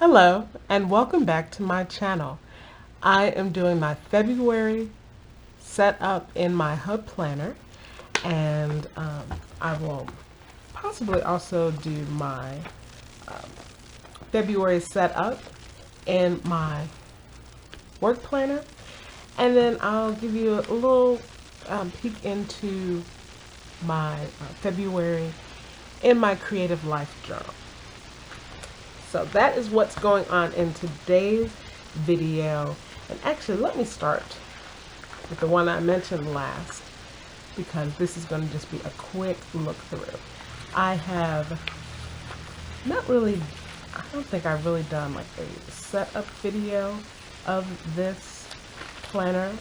Hello and welcome back to my channel. I am doing my February setup in my Hub Planner, and I will possibly also do my um, February setup in my work planner, and then I'll give you a little peek into my February in my creative life journal. So that is what's going on in today's video. And actually, let me start with the one I mentioned last, because this is going to just be a quick look through. I have not really, I don't think I've really done like a setup video of this planner,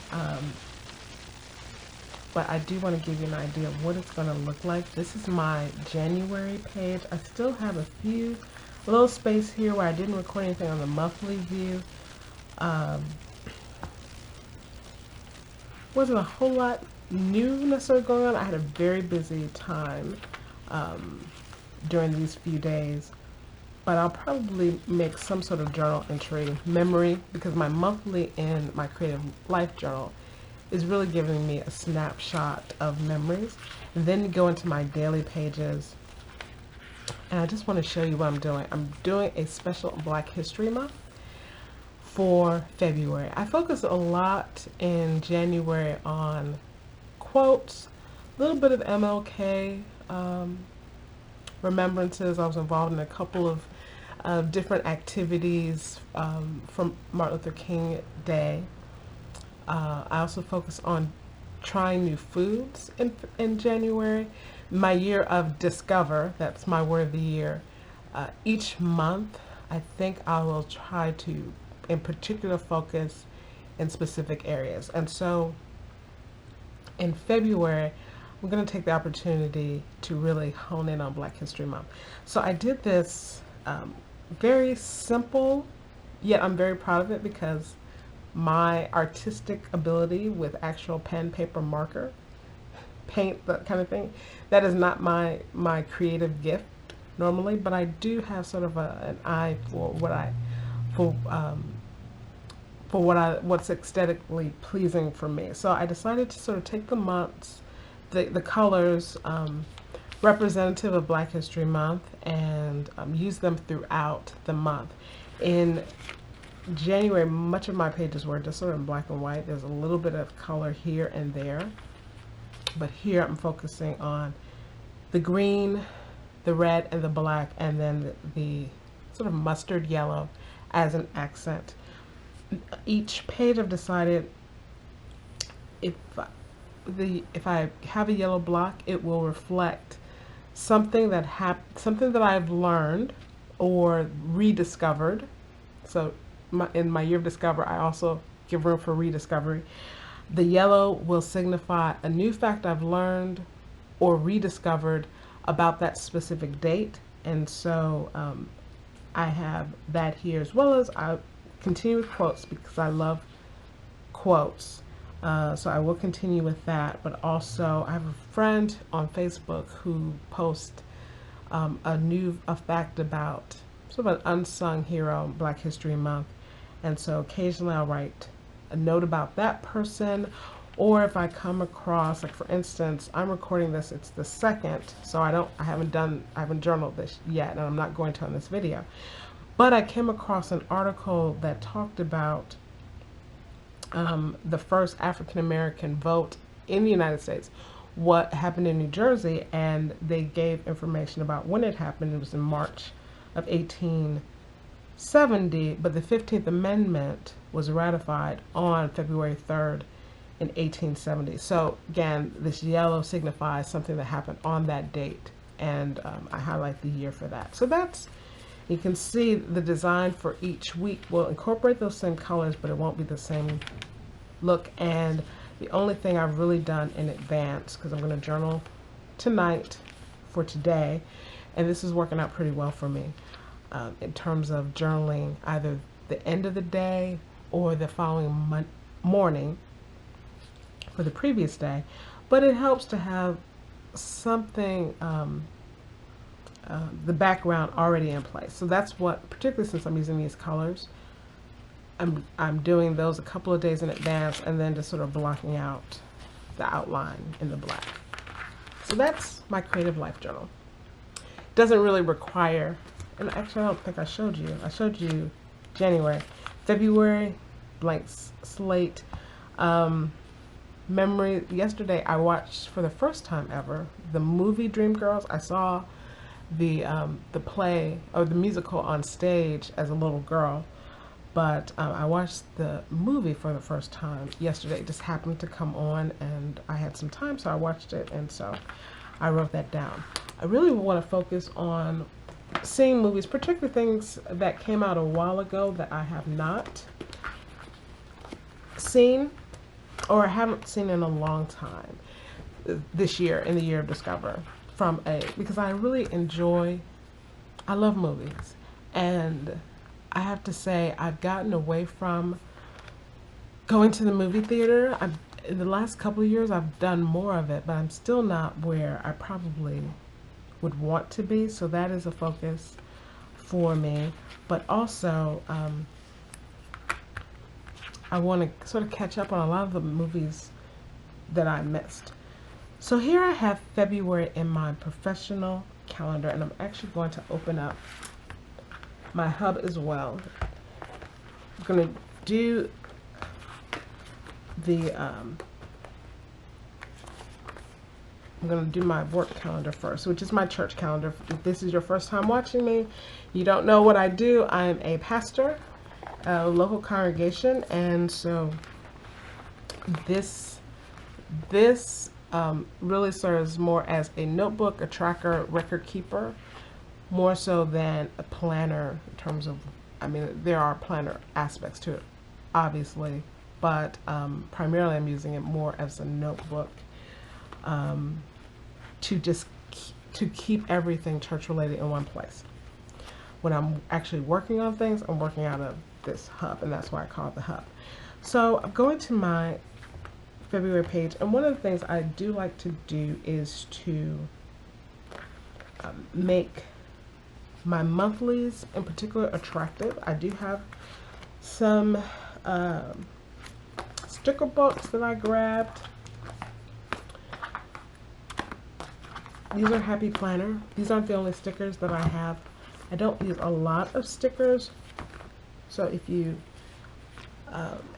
but I do want to give you an idea of what it's going to look like. This is my January page. I still have a little space here where I didn't record anything on the monthly view. Wasn't a whole lot new necessarily going on. I had a very busy time during these few days, but I'll probably make some sort of journal entry memory, because my monthly in my creative life journal is really giving me a snapshot of memories. And then go into my daily pages, and I just want to show you what I'm doing. I'm doing a special Black History Month for February. I focus a lot in January on quotes, a little bit of MLK remembrances. I was involved in a couple of different activities from Martin Luther King Day. I also focus on trying new foods in January. My year of discover, that's my word of the year. Each month, I think I will try to, in particular, focus in specific areas. And so in February, I'm going to take the opportunity to really hone in on Black History Month. So I did this very simple, yet I'm very proud of it, because my artistic ability with actual pen, paper, marker, paint, that kind of thing, that is not my creative gift normally, but I do have sort of an eye for what's aesthetically pleasing for me. So I decided to sort of take the months, the colors representative of Black History Month, and use them throughout the month. In January, much of my pages were just sort of in black and white. There's a little bit of color here and there, but here I'm focusing on the green, the red, and the black, and then the sort of mustard yellow as an accent. Each page I've decided, if I have a yellow block, it will reflect something something that I've learned or rediscovered. So in my year of discover, I also give room for rediscovery. The yellow will signify a new fact I've learned or rediscovered about that specific date. And so I have that here, as well as I continue with quotes, because I love quotes. So I will continue with that, but also I have a friend on Facebook who posts a fact about sort of an unsung hero, Black History Month. And so occasionally I'll write a note about that person, or if I come across, like for instance, I'm recording this, it's the 2nd, so I haven't journaled this yet, and I'm not going to on this video. But I came across an article that talked about the first African American vote in the United States, what happened in New Jersey, and they gave information about when it happened. It was in March of 1870, but the 15th Amendment was ratified on February 3rd in 1870. So again, this yellow signifies something that happened on that date, and I highlight the year for that. So you can see the design for each week will incorporate those same colors, but it won't be the same look. And the only thing I've really done in advance, because I'm going to journal tonight for today, and this is working out pretty well for me in terms of journaling either the end of the day or the following morning for the previous day. But it helps to have something the background already in place. So that's what, particularly since I'm using these colors, I'm doing those a couple of days in advance and then just sort of blocking out the outline in the black. So that's my creative life journal. Doesn't really require, and actually I don't think I showed you. I showed you January. February, blank slate. Memory, yesterday I watched for the first time ever the movie Dreamgirls. I saw the play or the musical on stage as a little girl, but I watched the movie for the first time yesterday. It just happened to come on and I had some time, so I watched it, and so I wrote that down. I really want to focus on seeing movies, particularly things that came out a while ago that I have not seen or haven't seen in a long time this year, in the year of Discover, because I really I love movies, and I have to say I've gotten away from going to the movie theater. In the last couple of years I've done more of it, but I'm still not where I probably would want to be, so that is a focus for me. But also I want to sort of catch up on a lot of the movies that I missed. So here I have February in my professional calendar, and I'm actually going to open up my hub as well. I'm going to do I'm going to do my work calendar first, which is my church calendar. If this is your first time watching me, you don't know what I do. I'm a pastor, a local congregation, and so this really serves more as a notebook, a tracker, record keeper, more so than a planner in terms of, I mean, there are planner aspects to it, obviously, but primarily I'm using it more as a notebook to keep everything church related in one place. When I'm actually working on things, I'm working out of this hub, and that's why I call it the hub. So I'm going to my February page, and one of the things I do like to do is to make my monthlies in particular attractive. I do have some sticker books that I grabbed. These are Happy Planner. These aren't the only stickers that I have. I don't use a lot of stickers, so if you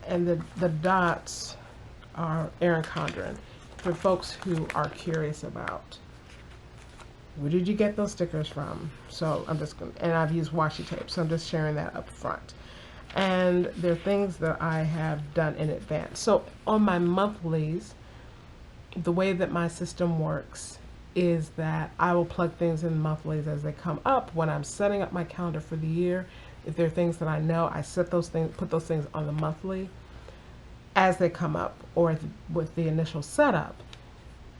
and the dots are Erin Condren for folks who are curious about where did you get those stickers from. So I'm just going to, and I've used washi tape, so I'm just sharing that up front. And they're things that I have done in advance. So on my monthlies, the way that my system works is that I will plug things in monthlies as they come up when I'm setting up my calendar for the year. If there are things that I know, I set those things, put those things on the monthly as they come up, or with the initial setup.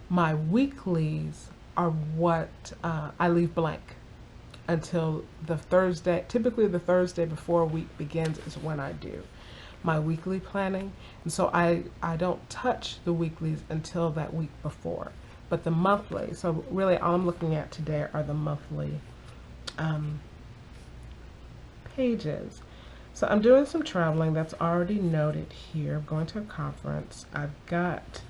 My weeklies are what I leave blank until the Thursday. Typically the Thursday before a week begins is when I do my weekly planning, and so I don't touch the weeklies until that week before. But the monthly, so really all I'm looking at today are the monthly pages. So I'm doing some traveling that's already noted here. I'm going to a conference. I've got,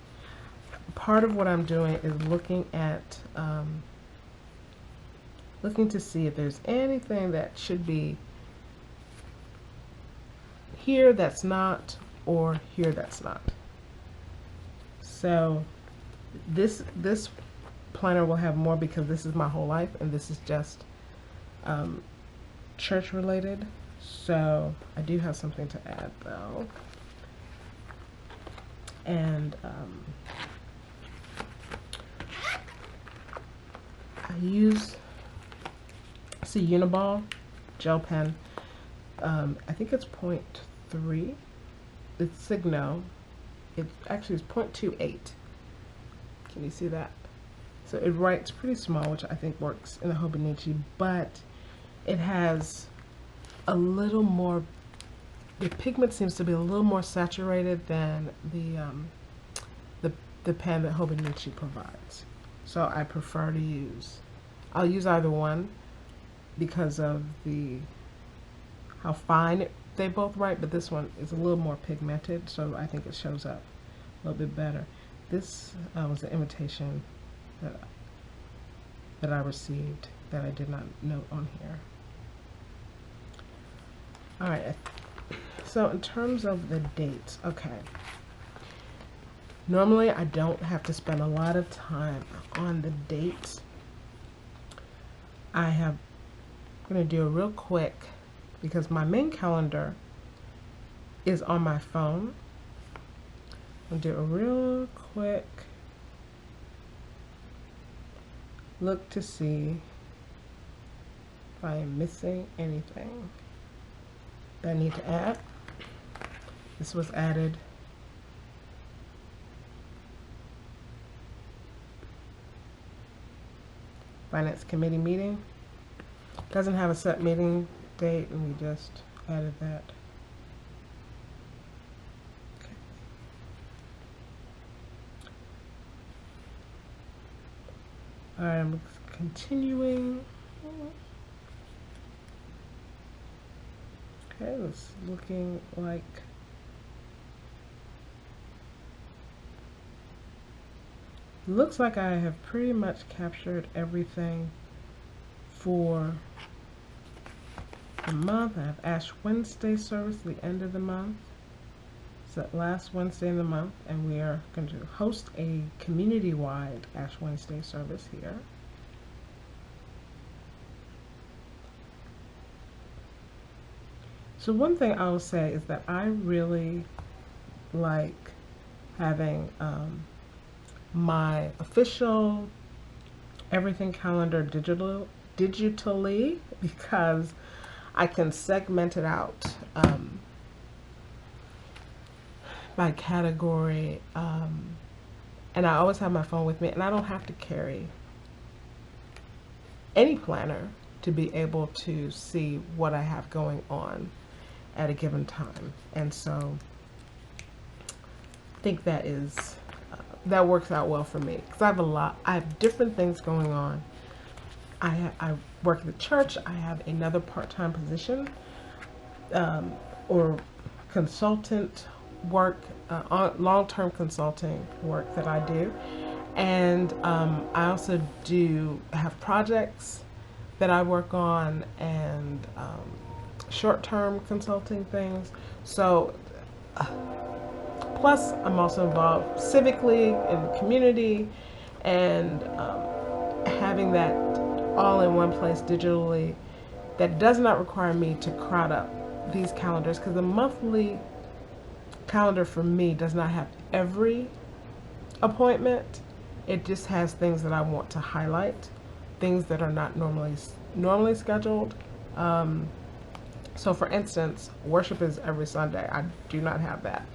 part of what I'm doing is looking at, looking to see if there's anything that should be here that's not, or here that's not. So this planner will have more because this is my whole life, and this is just church related. So I do have something to add though, and I use Uniball gel pen. I think it's 0.3. It's Signo. It actually is 0.28. Can you see that? So it writes pretty small, which I think works in the Hobonichi, but it has a little more, the pigment seems to be a little more saturated than the pen that Hobonichi provides. So I prefer to use I'll use either one because of how fine they both write, but this one is a little more pigmented, so I think it shows up a little bit better. This was an invitation that I received that I did not note on here. All right, so in terms of the dates, okay. Normally I don't have to spend a lot of time on the dates. I'm going to do a real quick, because my main calendar is on my phone. I'll do a real quick look to see if I am missing anything that I need to add. This was added Finance Committee meeting. Doesn't have a set meeting date, and we just added that. Okay. All right, I'm continuing. Okay, it's looking like looks like I have pretty much captured everything for the month. I have Ash Wednesday service at the end of the month. It's that last Wednesday in the month, and we are going to host a community-wide Ash Wednesday service here. So one thing I will say is that I really like having my official everything calendar digitally, because I can segment it out by category, and I always have my phone with me, and I don't have to carry any planner to be able to see what I have going on at a given time. And so I think that is that works out well for me, because I have different things going on. I work at the church. I have another part-time position or consultant work, long-term consulting work that I do. And I also do have projects that I work on, and short-term consulting things. So plus I'm also involved civically in the community, and having that all in one place digitally, that does not require me to crowd up these calendars, because the monthly calendar for me does not have every appointment. It just has things that I want to highlight, things that are not normally scheduled. So for instance, worship is every Sunday. I do not have that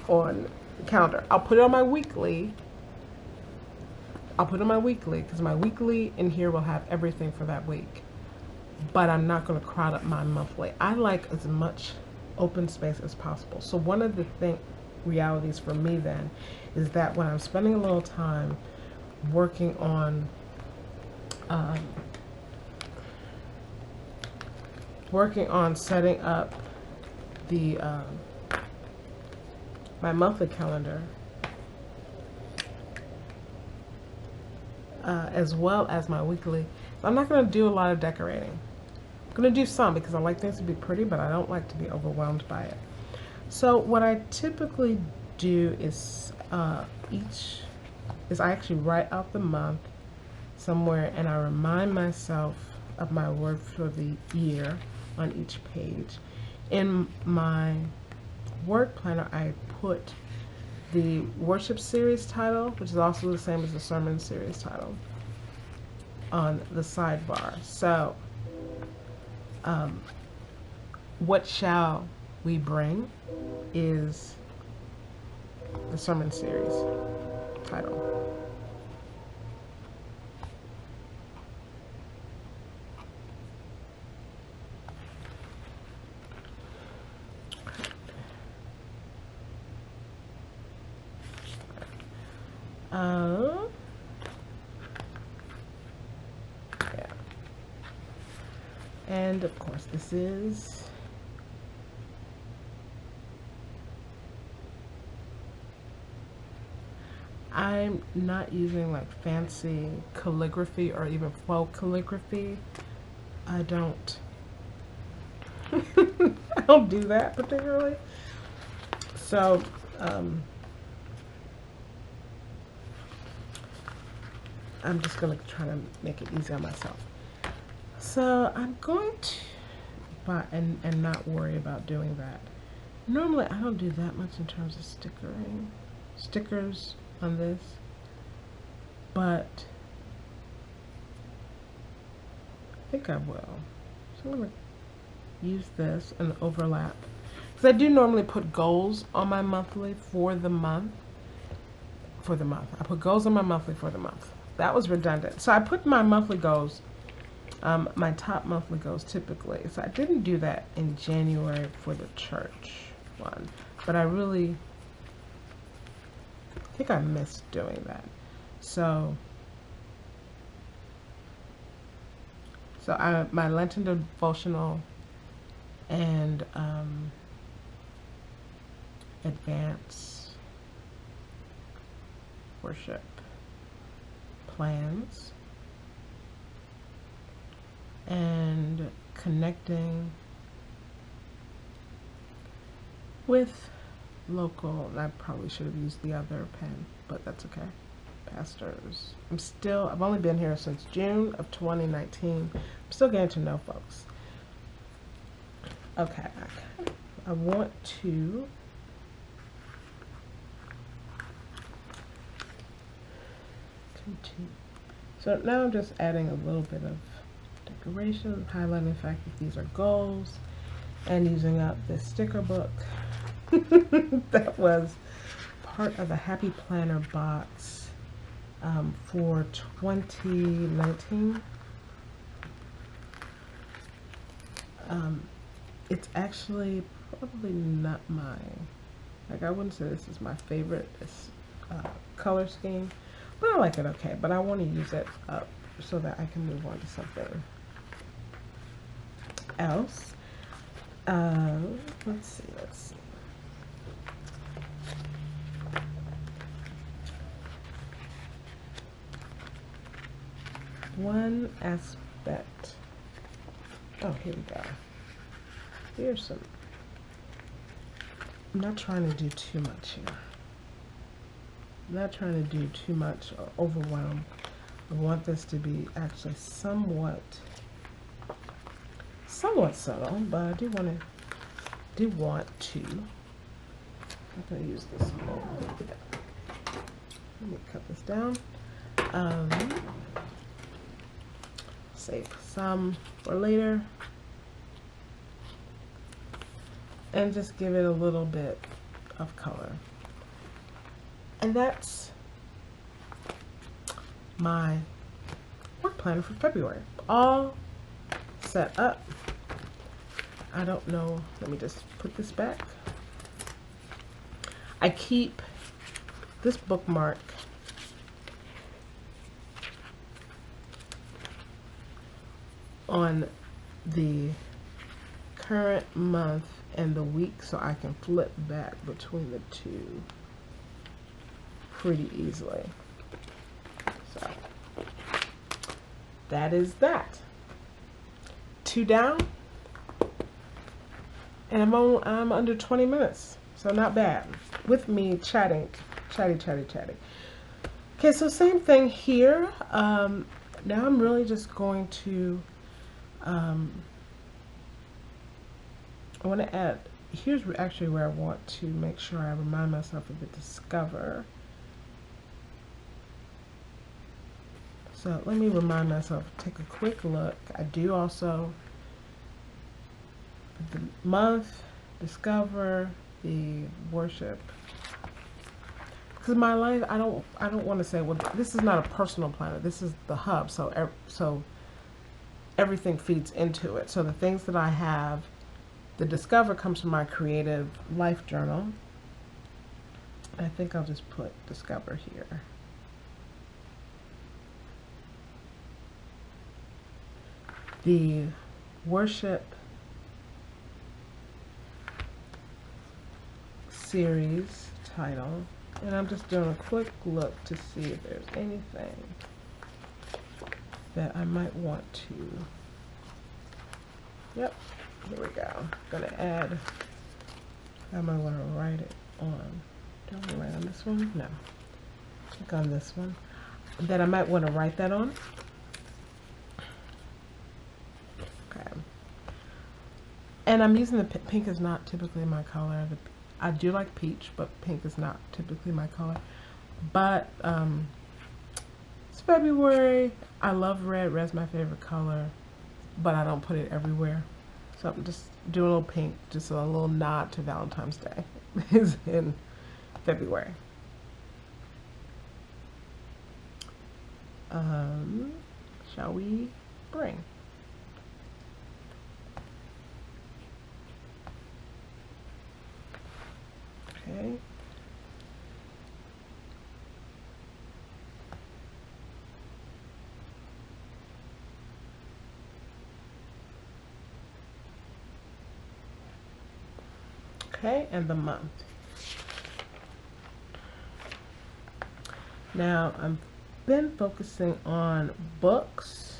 on the calendar. I'll put it on my weekly. Because my weekly in here will have everything for that week. But I'm not going to crowd up my monthly. I like as much open space as possible. So one of the realities for me then is that when I'm spending a little time working on setting up the my monthly calendar, as well as my weekly. So I'm not going to do a lot of decorating. I'm going to do some because I like things to be pretty, but I don't like to be overwhelmed by it. So what I typically do is I actually write out the month somewhere, and I remind myself of my word for the year on each page. In my work planner, I put the worship series title, which is also the same as the sermon series title, on the sidebar. So what shall we bring is the sermon series title. And of course, this is I'm not using like fancy calligraphy or even faux calligraphy. I don't I don't do that particularly. So I'm just gonna try to make it easy on myself. So I'm going to buy and not worry about doing that. Normally I don't do that much in terms of stickers on this, but I think I will. So I'm gonna use this and overlap. Because I do normally put goals on my monthly for the month. I put goals on my monthly for the month. That was redundant. So I put my monthly goals, my top monthly goals typically. So I didn't do that in January for the church one. But I think I missed doing that. So my Lenten devotional and advance worship plans and connecting with local, and I probably should have used the other pen, but that's okay, pastors. I've only been here since June of 2019. I'm still getting to know folks. Okay, I want to continue. So now I'm just adding a little bit of decoration, highlighting the fact that these are goals, and using up this sticker book that was part of the Happy Planner box for 2019. It's actually probably not mine. Like, I wouldn't say this is my favorite color scheme, but I like it okay. But I want to use it up so that I can move on to something else. Let's see. One aspect. Oh, here we go. Here's some. I'm not trying to do too much here. I'm not trying to do too much or overwhelm. I want this to be actually somewhat subtle, but I do want to. I'm going to use this whole. Let me cut this down. Save some for later. And just give it a little bit of color. And that's my work planner for February. All set up. I don't know. Let me just put this back. I keep this bookmark on the current month and the week so I can flip back between the two pretty easily. So that is that. 2 down, and I'm under 20 minutes, so not bad. With me chatty. Okay, so same thing here. Now I'm really just going to. I want to add. Here's actually where I want to make sure I remind myself of the discover. So let me remind myself, take a quick look. I do also, the month, discover, the worship. Because my life, I don't want to say, well, this is not a personal planner. This is the hub. So everything feeds into it. So the things that I have, the discover comes from my creative life journal. I think I'll just put discover here. The worship series title, and I'm just doing a quick look to see if there's anything that I might want to. Yep, here we go. I'm gonna add. I might want to write it on. Do I want to write on this one? No. Click on this one. That I might want to write that on. Okay. And I'm using the pink is not typically my color. I do like peach, but pink is not typically my color. But it's February. I love red. Red's my favorite color, but I don't put it everywhere. So I'm just doing a little pink, just a little nod to Valentine's Day is in February. Shall we bring? Okay. Okay, and the month. Now, I've been focusing on books,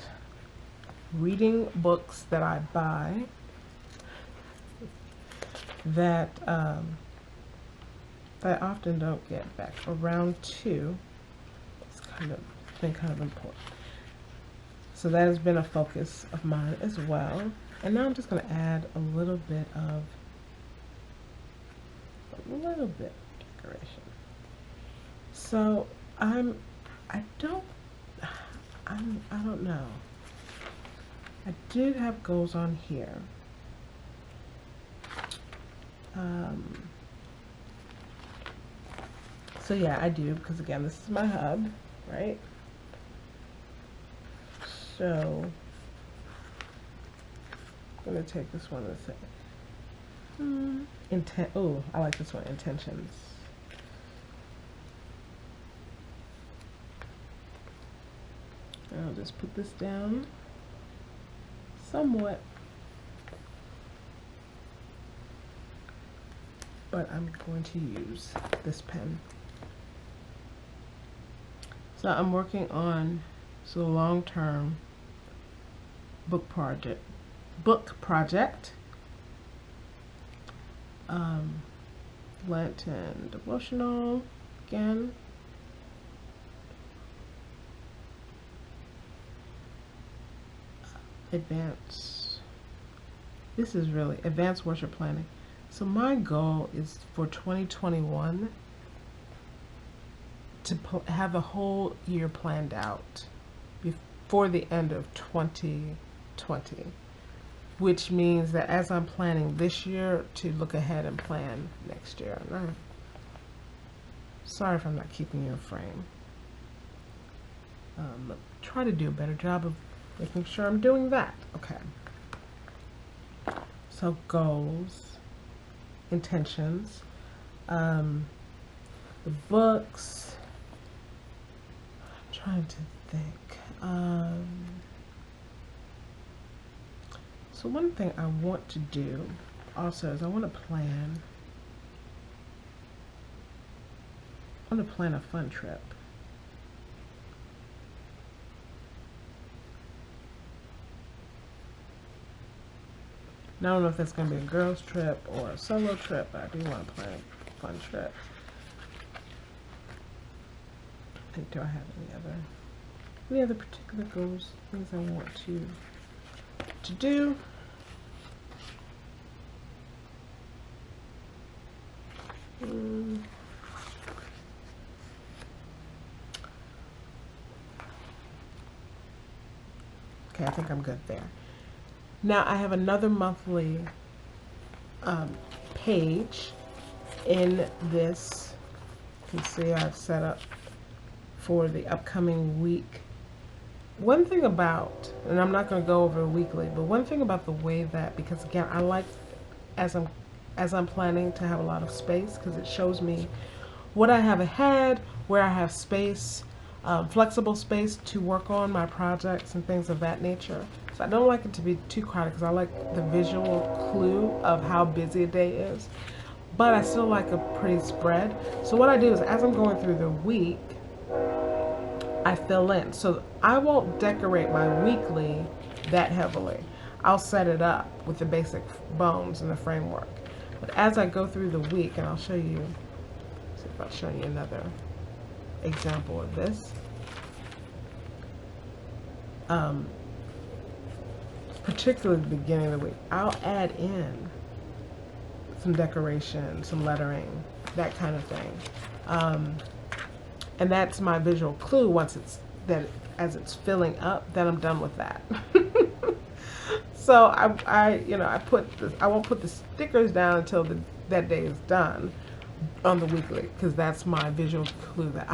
reading books that I buy that I often don't get back. Around 2, it's been kind of important. So that has been a focus of mine as well. And now I'm just going to add a little bit of decoration. So I don't know. I did have goals on here. So yeah, I do, because again, this is my hub, right? So I'm gonna take this one and say oh, I like this one, intentions. I'll just put this down somewhat, but I'm going to use this pen. So I'm working on a long-term book project. Lenten devotional again. This is really advanced worship planning. So my goal is for 2021 to have the whole year planned out before the end of 2020, which means that as I'm planning this year, to look ahead and plan next year. Sorry if I'm not keeping you in frame. Try to do a better job of making sure I'm doing that. Okay. So goals, intentions, the books. I'm trying to think. So one thing I want to do also is I want to plan a fun trip. Now, I don't know if that's going to be a girls trip or a solo trip, but I do want to plan a fun trip. And do I have any other particular goals, things I want to do? Okay, I think I'm good there. Now I have another monthly page in this. You can see I've set up for the upcoming week. One thing about, and I'm not going to go over weekly, but one thing about the way that, because again, I like as I'm planning to have a lot of space, because it shows me what I have ahead, where I have space, flexible space to work on my projects and things of that nature. So I don't like it to be too crowded because I like the visual clue of how busy a day is. But I still like a pretty spread. So what I do is as I'm going through the week, I fill in. So I won't decorate my weekly that heavily. I'll set it up with the basic bones and the framework. But as I go through the week, and I'll show you, see if I'll show you another example of this. Particularly the beginning of the week, I'll add in some decoration, some lettering, that kind of thing. And that's my visual clue once it's that as it's filling up, then I'm done with that. So I won't put the stickers down until that day is done on the weekly, because that's my visual clue that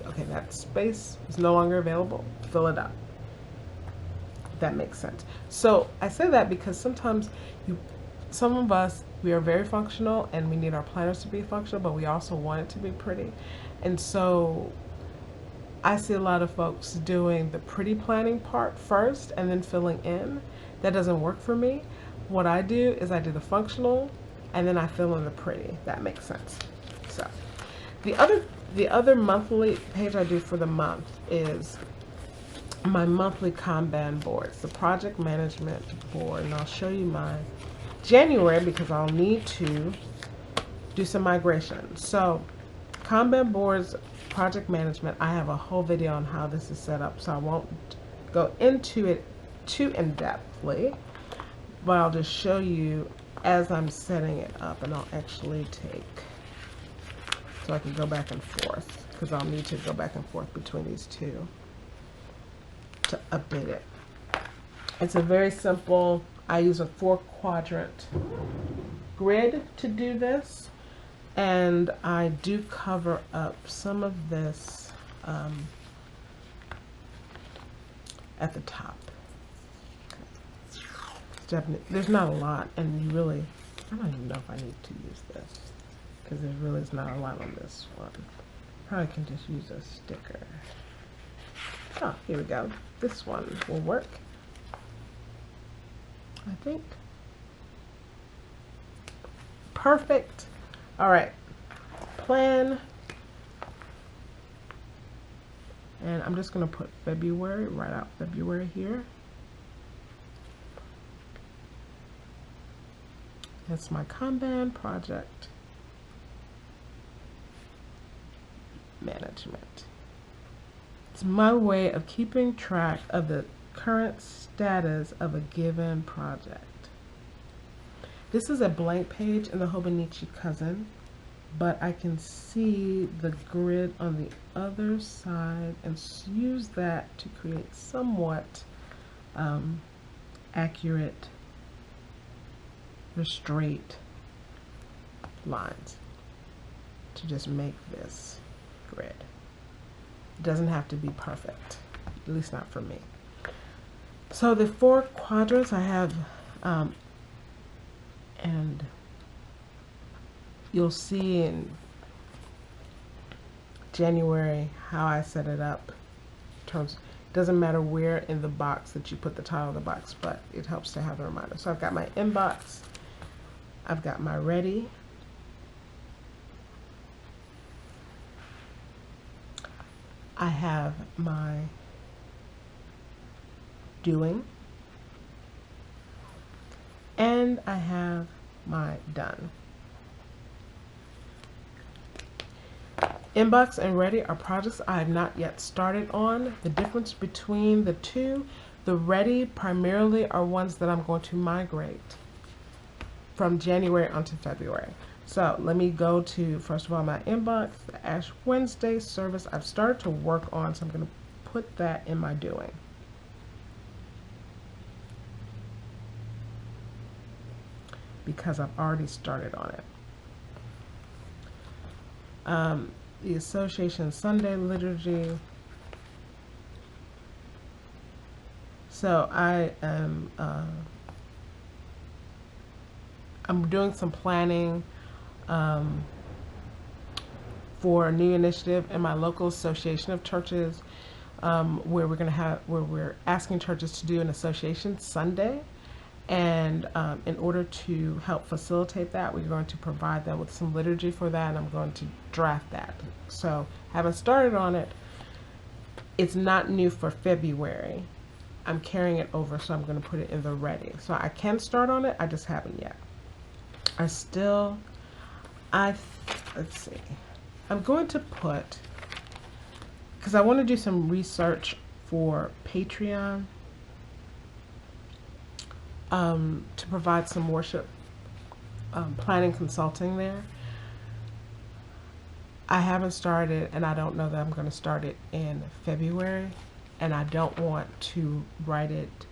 okay, that space is no longer available, fill it up. If that makes sense. So I say that because sometimes some of us, we are very functional and we need our planners to be functional, but we also want it to be pretty. And so I see a lot of folks doing the pretty planning part first and then filling in. That doesn't work for me. What I do is I do the functional and then I fill in the pretty. That makes sense. So the other monthly page I do for the month is my monthly Konban boards, the project management board. And I'll show you my January because I'll need to do some migration. So Konban boards, project management, I have a whole video on how this is set up, so I won't go into it too in-depthly, but I'll just show you as I'm setting it up, and I'll actually so I can go back and forth, because I'll need to go back and forth between these two to update it. It's a very simple, I use a 4-quadrant grid to do this, and I do cover up some of this at the top. There's not a lot, and I don't even know if I need to use this, because there really is not a lot on this one. Probably can just use a sticker. Oh, here we go. This one will work, I think. Perfect. All right, plan. And I'm just gonna put February, write out February here. That's my Konban project management. It's my way of keeping track of the current status of a given project. This is a blank page in the Hobonichi Cousin, but I can see the grid on the other side and use that to create somewhat accurate or straight lines to just make this grid. It doesn't have to be perfect, at least not for me. So the 4 quadrants I have, and you'll see in January how I set it up. Doesn't matter where in the box that you put the title of the box, but it helps to have a reminder. So I've got my inbox, I've got my ready, I have my doing, and I have my done. Inbox and ready are projects I have not yet started on. The difference between the two, the ready primarily are ones that I'm going to migrate from January onto February. So let me go to, first of all, my inbox, the Ash Wednesday service I've started to work on, so I'm going to put that in my doing. Because I've already started on it. The Association Sunday Liturgy. So I am I'm doing some planning for a new initiative in my local association of churches, where we're asking churches to do an association Sunday. And in order to help facilitate that, we're going to provide them with some liturgy for that, and I'm going to draft that. So, haven't started on it. It's not new for February. I'm carrying it over, so I'm going to put it in the ready. So I can start on it, I just haven't yet. Let's see. I'm going to put, because I want to do some research for Patreon, to provide some worship planning consulting there. I haven't started, and I don't know that I'm going to start it in February, and I don't want to write it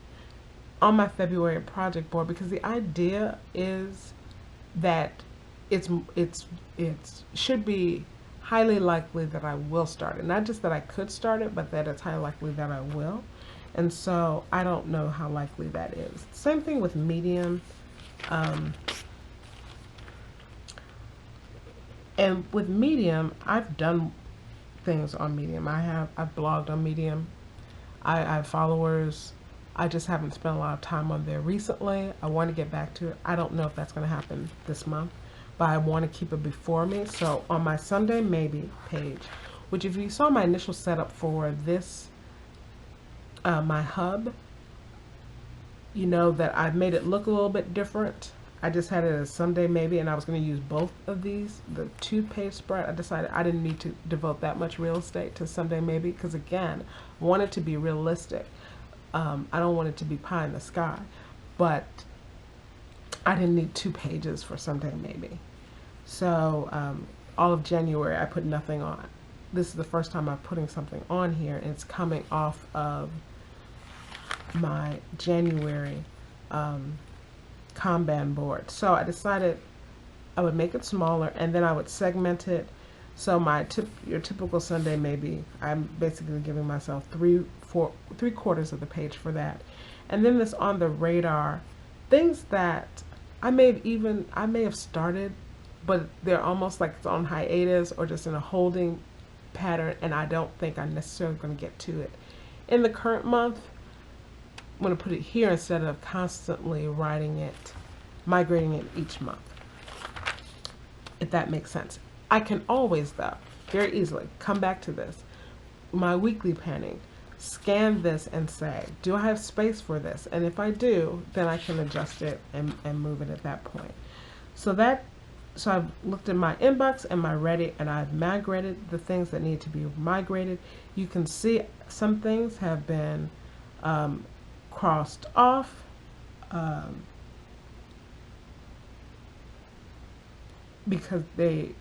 on my February project board, because the idea is that it should be highly likely that I will start it. Not just that I could start it, but that it's highly likely that I will. And so I don't know how likely that is. Same thing with Medium. And with Medium, I've done things on Medium. I've blogged on Medium. I have followers. I just haven't spent a lot of time on there recently. I want to get back to it. I don't know if that's going to happen this month, but I want to keep it before me. So on my Sunday Maybe page, which if you saw my initial setup for this, my hub, you know that I've made it look a little bit different. I just had it as Sunday Maybe, and I was going to use both of these, the 2-page spread. I decided I didn't need to devote that much real estate to Sunday Maybe, because again, I want it to be realistic. I don't want it to be pie in the sky, but I didn't need 2 pages for Sunday Maybe. So all of January I put nothing on. This is the first time I'm putting something on here, and it's coming off of my January Konban board. So I decided I would make it smaller, and then I would segment it. So your typical Sunday Maybe, I'm basically giving myself 3/4 of the page for that. And then this on the radar, things that I may have started, but they're almost like it's on hiatus or just in a holding pattern, and I don't think I'm necessarily going to get to it in the current month. I'm going to put it here instead of constantly writing it, migrating it each month, if that makes sense. I can always, though, very easily come back to this, my weekly planning, scan this and say, do I have space for this? And if I do, then I can adjust it and move it at that point. So I've looked at my inbox and my ready, and I've migrated the things that need to be migrated. You can see some things have been crossed off. Because the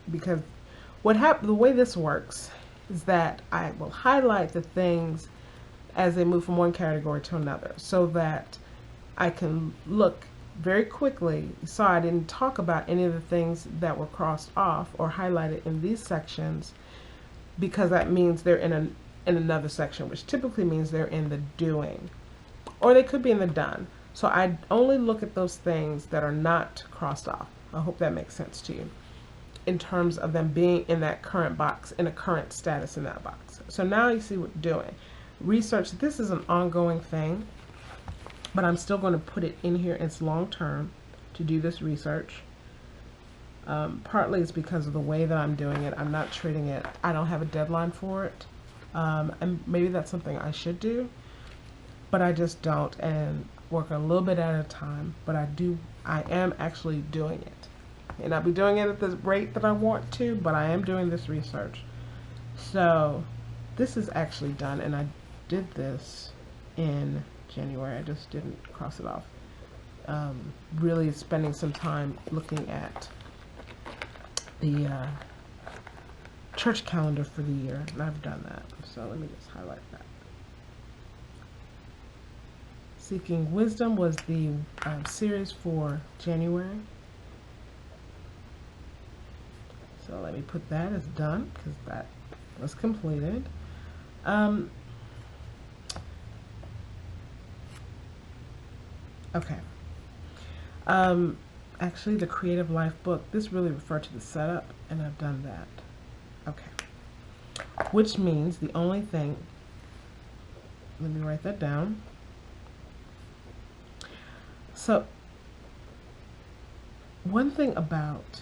way this works is that I will highlight the things as they move from one category to another, so that I can look very quickly. So I didn't talk about any of the things that were crossed off or highlighted in these sections, because that means they're in another section, which typically means they're in the doing, or they could be in the done. So I only look at those things that are not crossed off. I hope that makes sense to you, in terms of them being in that current box, in a current status in that box. So now you see what we're doing. Research, this is an ongoing thing, but I'm still going to put it in here. It's long term to do this research. Partly it's because of the way that I'm doing it. I'm not treating it, I don't have a deadline for it. And maybe that's something I should do, but I just don't, and work a little bit at a time. But I am actually doing it. I may not be doing it at the rate that I want to, but I am doing this research. So this is actually done, and I did this in January. I just didn't cross it off. Really spending some time looking at the church calendar for the year, and I've done that. So let me just highlight that. Seeking Wisdom was the series for January. So let me put that as done, because that was completed. Okay. Actually, the Creative Life book, this really referred to the setup, and I've done that. Okay. which means the only thing, let me write that down. So one thing about,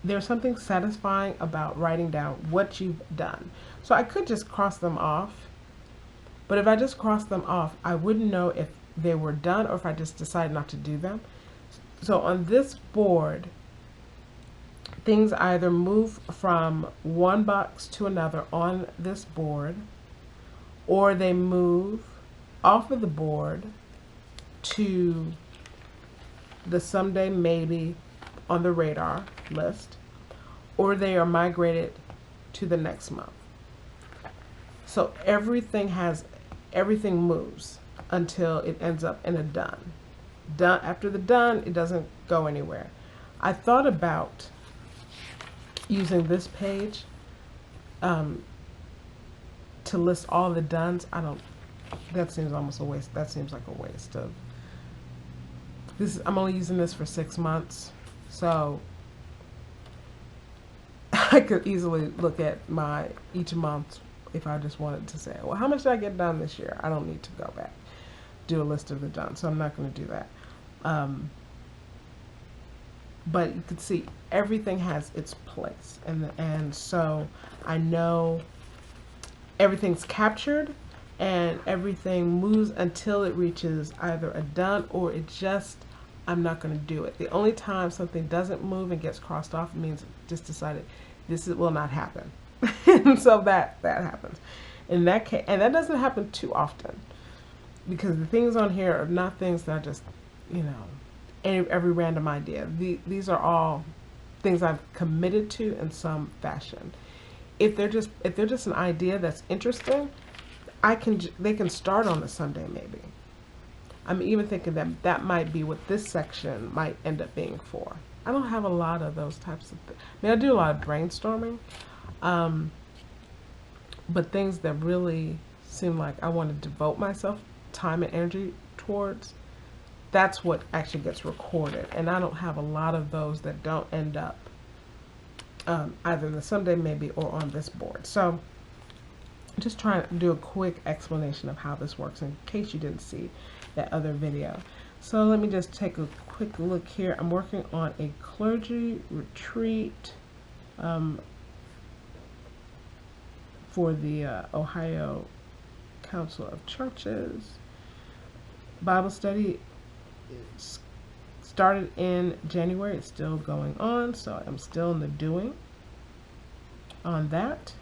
there's something satisfying about writing down what you've done. So I could just cross them off, but if I just cross them off, I wouldn't know if they were done or if I just decided not to do them. So on this board, things either move from one box to another on this board, or they move off of the board to the someday maybe on the radar list, or they are migrated to the next month. So everything moves until it ends up in a done. After the done, it doesn't go anywhere. I thought about using this page to list all the dones. That seems almost a waste. That seems like a waste of this. I'm only using this for 6 months, so I could easily look at each month if I just wanted to say, well, how much did I get done this year? I don't need to go back, do a list of the done, so I'm not going to do that. But you can see everything has its place, and so I know everything's captured and everything moves until it reaches either a done or I'm not going to do it. The only time something doesn't move and gets crossed off means it just decided will not happen. So that happens in that case, and that doesn't happen too often because the things on here are not things that are just, every random idea. These are all things I've committed to in some fashion. If they're just an idea that's interesting, they can start on a Sunday maybe. I'm even thinking that might be what this section might end up being for. I don't have a lot of those types of things. I mean, I do a lot of brainstorming, but things that really seem like I want to devote myself time and energy towards, that's what actually gets recorded. And I don't have a lot of those that don't end up either in the Sunday maybe or on this board. So just trying to do a quick explanation of how this works in case you didn't see that other video. So let me just take a quick look here. I'm working on a clergy retreat for the Ohio Council of Churches. Bible study started in January. It's still going on, so I'm still in the doing on that.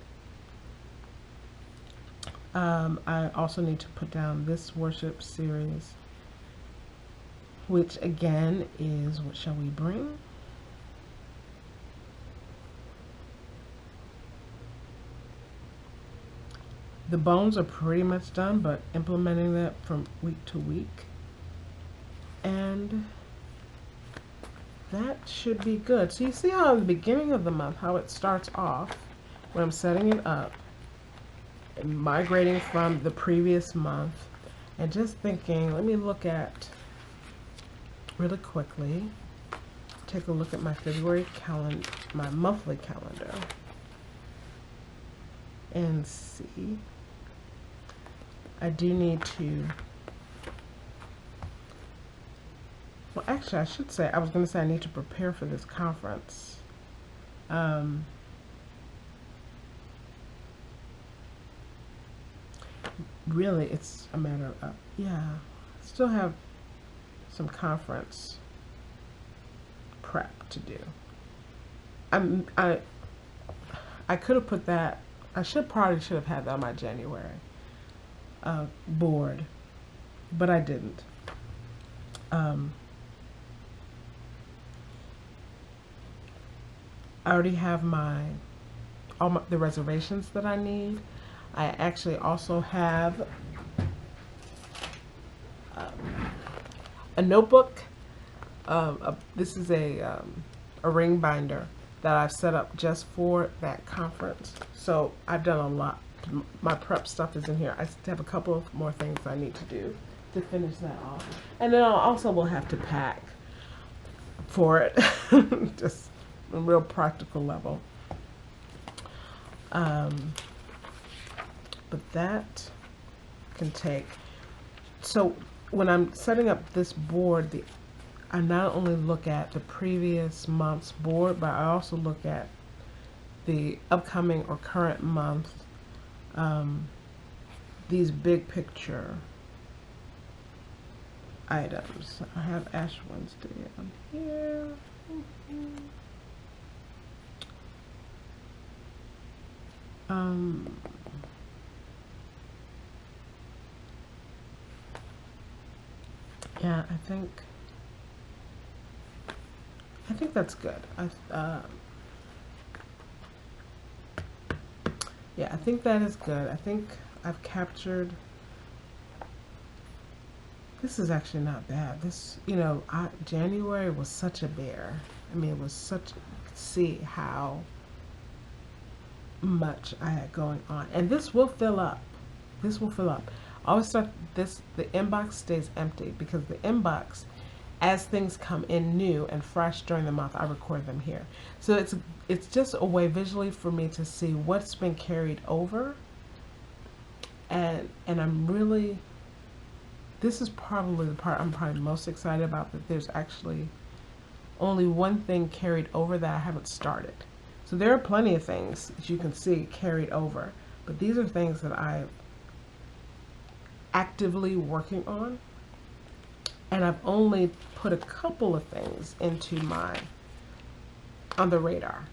I also need to put down this worship series, which again is What Shall We Bring? The bones are pretty much done, but implementing that from week to week. And that should be good. So you see how in the beginning of the month, how it starts off when I'm setting it up, and migrating from the previous month, and just thinking, let me look at, really quickly, take a look at my February calendar, my monthly calendar, and see. I do need to, well, actually, I should say, I was going to say I need to prepare for this conference. Really, it's a matter of, yeah, still have some conference prep to do. I could have put that, probably should have had that on my January board, but I didn't. I already have the reservations that I need. I actually also have a notebook. This is a ring binder that I've set up just for that conference. So I've done a lot. My prep stuff is in here. I still have a couple of more things I need to do to finish that off. And then I also will have to pack for it, just a real practical level. but that can take. So when I'm setting up this board, I not only look at the previous month's board, but I also look at the upcoming or current month, these big picture items. I have Ash Wednesday on here. Yeah, I think that's good. Yeah, I think that is good. I think I've captured. This is actually not bad. This, January was such a bear. I mean, it was such. You could see how much I had going on, and this will fill up. This will fill up. I always start this. The inbox stays empty because the inbox, as things come in new and fresh during the month, I record them here. So it's just a way visually for me to see what's been carried over, and I'm really. This is probably the part I'm probably most excited about, that there's actually only one thing carried over that I haven't started. So there are plenty of things that you can see carried over, but these are things that I'm actively working on, and I've only put a couple of things into my on the radar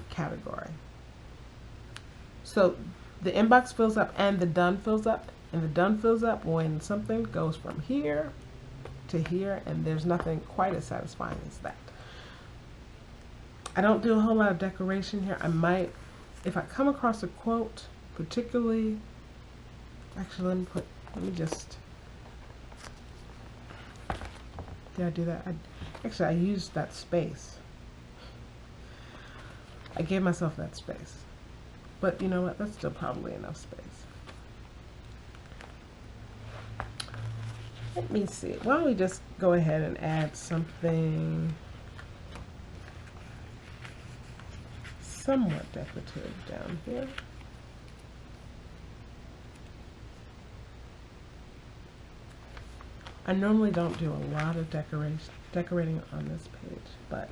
category. So the inbox fills up and the done fills up. And the done fills up when something goes from here to here, and there's nothing quite as satisfying as that. I don't do a whole lot of decoration here. I might, if I come across a quote, particularly, actually let me just, did I do that? Actually, I used that space. I gave myself that space. But you know what? That's still probably enough space. Let me see. Why don't we just go ahead and add something somewhat decorative down here. I normally don't do a lot of decorating on this page, but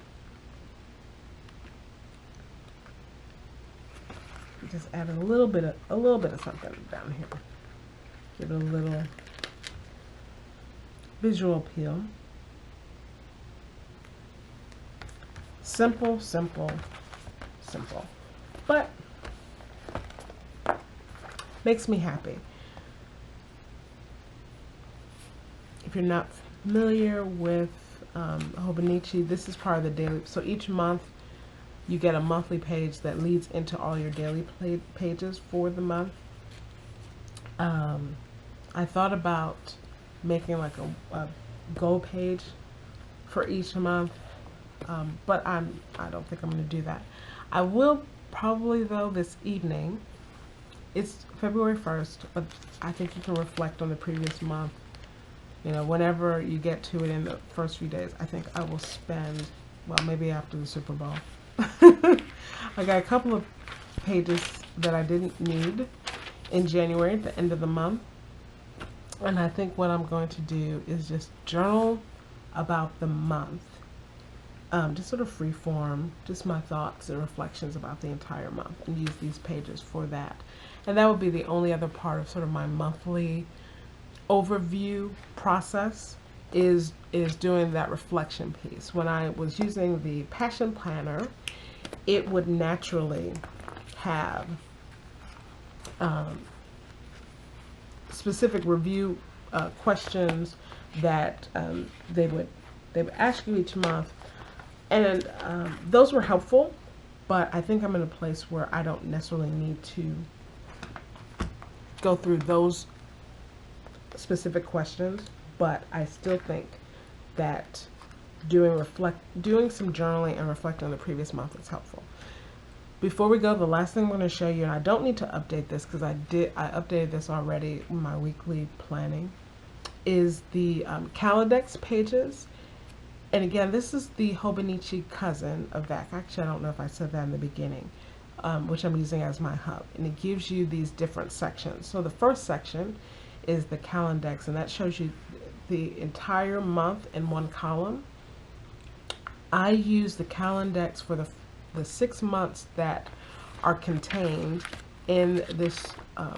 just add a little bit of something down here. Give it a little visual appeal. Simple, simple, simple, but makes me happy. If you're not familiar with Hobonichi, this is part of the daily. So each month you get a monthly page that leads into all your daily pages for the month. I thought about making like a goal page for each month, but I don't think I'm going to do that. I will probably, though, this evening. It's February 1st, but I think you can reflect on the previous month. Whenever you get to it in the first few days, I think I will spend, well, maybe after the Super Bowl. I got a couple of pages that I didn't need in January at the end of the month. And I think what I'm going to do is just journal about the month. Just sort of free form, just my thoughts and reflections about the entire month, and use these pages for that. And that would be the only other part of sort of my monthly overview process is doing that reflection piece. When I was using the Passion Planner, it would naturally have specific review questions that they would ask you each month, and those were helpful. But I think I'm in a place where I don't necessarily need to go through those specific questions, but I still think that doing some journaling and reflecting on the previous month is helpful. Before we go, the last thing I'm going to show you, and I don't need to update this because I updated this already in my weekly planning, is the Kalendex pages. And again, this is the Hobonichi cousin of that. Actually, I don't know if I said that in the beginning. which I'm using as my hub. And it gives you these different sections. So the first section is the Calendex, and that shows you the entire month in one column. I use the Calendex for the 6 months that are contained in this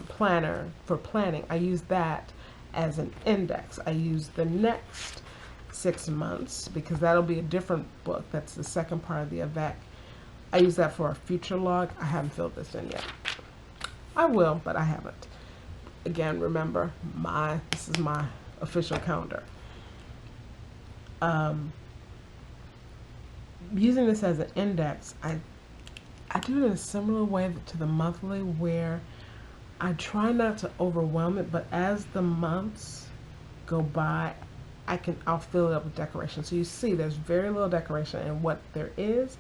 planner for planning. I use that as an index. I use the next 6 months because that'll be a different book. That's the second part of the AVEC. I use that for a future log. I haven't filled this in yet. I will, but I haven't. Again, remember, this is my official calendar. Using this as an index, I do it in a similar way to the monthly, where I try not to overwhelm it, but as the months go by, I'll fill it up with decoration. So you see there's very little decoration, and what there is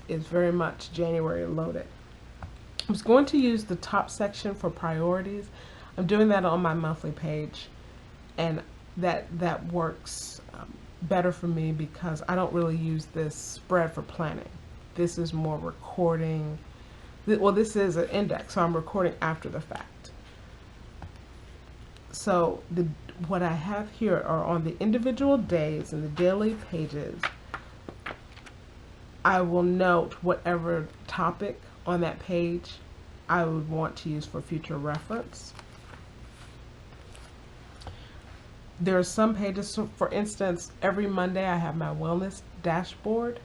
very much January loaded. I'm just going to use the top section for priorities. I'm doing that on my monthly page, and that works better for me because I don't really use this spread for planning. This is more recording. Well, this is an index, so I'm recording after the fact. So what I have here are on the individual days and the daily pages. I will note whatever topic on that page I would want to use for future reference. There are some pages, so for instance, every Monday I have my wellness dashboard,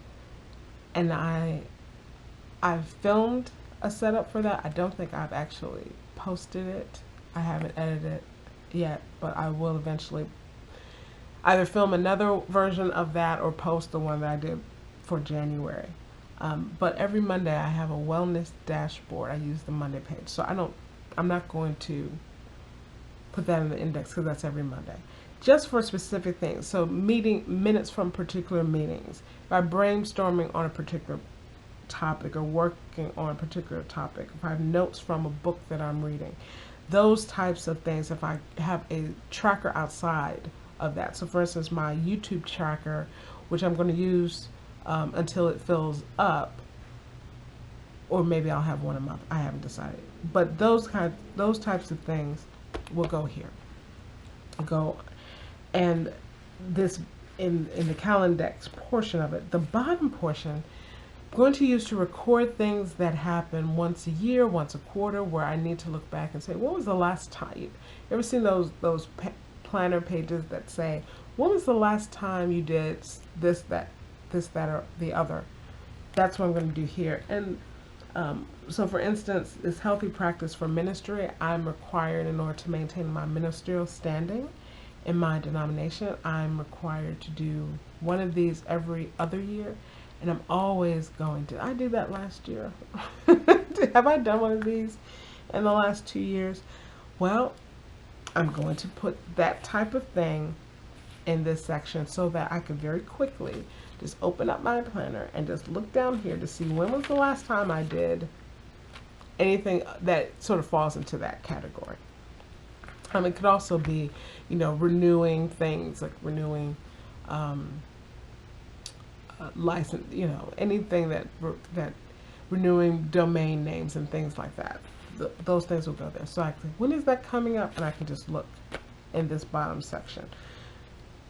and I've filmed a setup for that. I don't think I've actually posted it. I haven't edited it yet, but I will eventually either film another version of that or post the one that I did for January. But every Monday I have a wellness dashboard. I use the Monday page. So I'm not going to put that in the index because that's every Monday. Just for specific things. So minutes from particular meetings. If I'm brainstorming on a particular topic or working on a particular topic. If I have notes from a book that I'm reading. Those types of things, if I have a tracker outside of that. So for instance, my YouTube tracker, which I'm going to use until it fills up, or maybe I'll have one a month. I haven't decided. But those types of things will go here. And this in the Calendex portion of it. The bottom portion, I'm going to use to record things that happen once a year, once a quarter, where I need to look back and say, what was the last time? You ever seen those planner pages that say, when was the last time you did this, that, or the other? That's what I'm going to do here. And so for instance, this healthy practice for ministry, I'm required, in order to maintain my ministerial standing in my denomination, I'm required to do one of these every other year. And I'm always going to, I did that last year. Have I done one of these in the last 2 years? Well, I'm going to put that type of thing in this section so that I can very quickly just open up my planner and just look down here to see when was the last time I did anything that sort of falls into that category. It could also be, renewing things, like renewing license, anything that renewing domain names and things like that. Those things will go there. So I can, when is that coming up? And I can just look in this bottom section.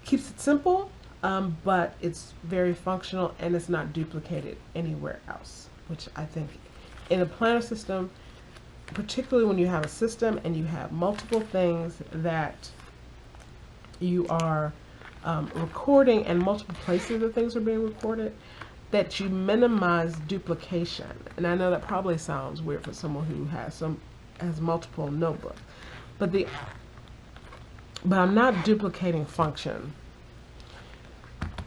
Keeps it simple, but it's very functional and it's not duplicated anywhere else, which I think in a planner system, particularly when you have a system and you have multiple things that you are recording and multiple places that things are being recorded, that you minimize duplication. And I know that probably sounds weird for someone who has multiple notebooks, but I'm not duplicating function,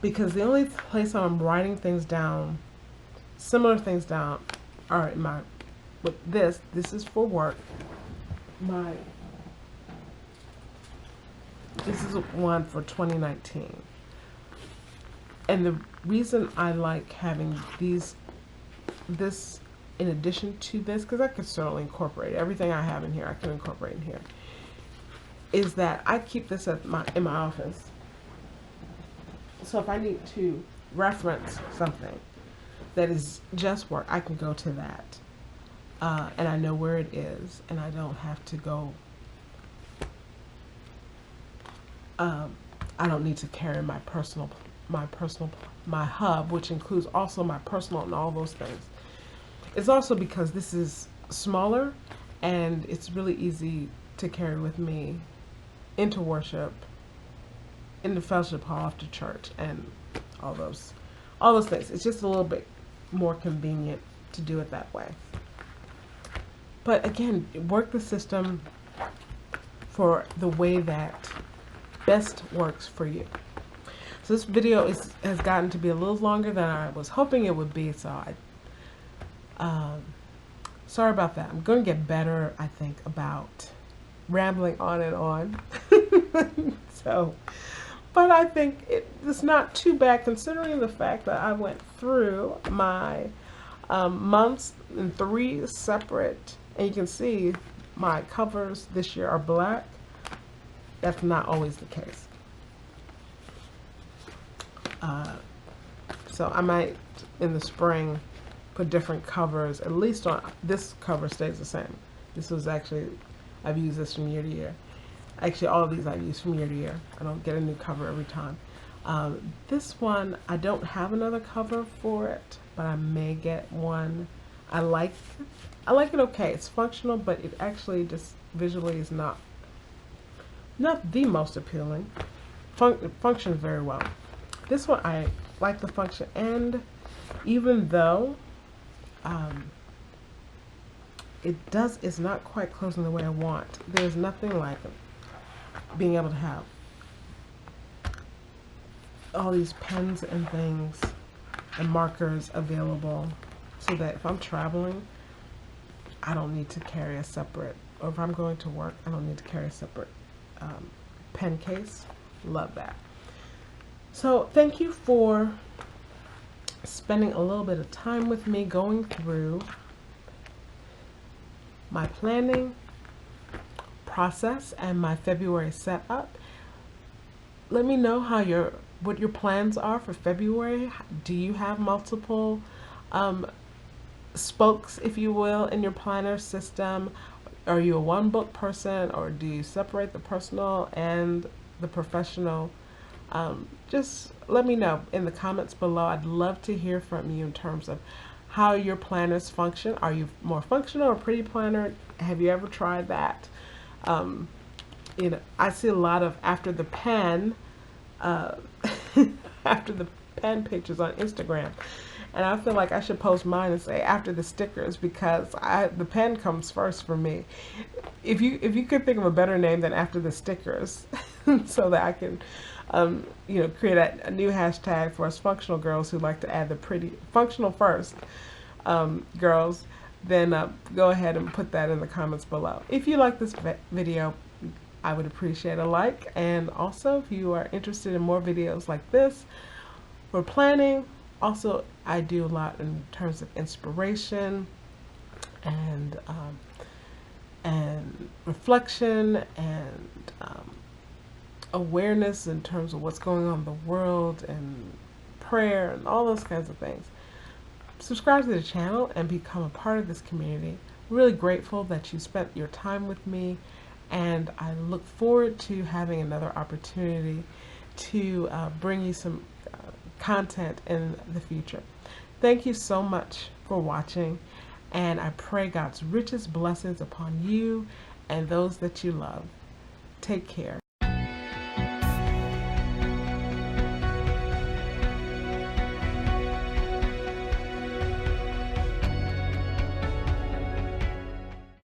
because the only place I'm writing things down, similar things down, are in my, with this is for work. This is one for 2019. And the reason I like having this in addition to this, because I could certainly incorporate everything I have in here, I can incorporate in here, is that I keep this in my office. So if I need to reference something that is just work, I can go to that and I know where it is, and I don't have to go. I don't need to carry my hub, which includes also my personal and all those things. It's also because this is smaller, and it's really easy to carry with me into worship, in the fellowship hall after church, and all those things. It's just a little bit more convenient to do it that way. But again, work the system for the way that best works for you. So this video has gotten to be a little longer than I was hoping it would be, so sorry about that. I'm going to get better, I think, about rambling on and on. But I think it's not too bad considering the fact that I went through my months in 3 separate, and you can see my covers this year are black. That's not always the case. So I might, in the spring, put different covers. At least on this cover stays the same. This was actually, I've used this from year to year. Actually, all of these I've used from year to year. I don't get a new cover every time. This one, I don't have another cover for it, but I may get one. I like it okay. It's functional, but it actually just visually is not the most appealing. It functions very well. This one, I like the function, and even though it's not quite closing the way I want, there's nothing like being able to have all these pens and things and markers available, so that if I'm traveling, I don't need to carry a separate, or if I'm going to work, I don't need to carry a separate pen case. Love that. So thank you for spending a little bit of time with me going through my planning process and my February setup. Let me know what your plans are for February. Do you have multiple spokes, if you will, in your planner system? Are you a one book person, or do you separate the personal and the professional? Just let me know in the comments below. I'd love to hear from you in terms of how your planners function. Are you more functional or pretty planner? Have you ever tried that? I see a lot of after the pen pictures on Instagram, and I feel like I should post mine and say after the stickers, because the pen comes first for me. If you could think of a better name than after the stickers, so that I can create a new hashtag for us functional girls who like to add the pretty functional first girls, then go ahead and put that in the comments below. If you like this video, I would appreciate a like, and also if you are interested in more videos like this for planning. Also, I do a lot in terms of inspiration and reflection and awareness in terms of what's going on in the world, and prayer and all those kinds of things. Subscribe to the channel and become a part of this community. Really grateful that you spent your time with me, and I look forward to having another opportunity to bring you some content in the future. Thank you so much for watching, and I pray God's richest blessings upon you and those that you love. Take care.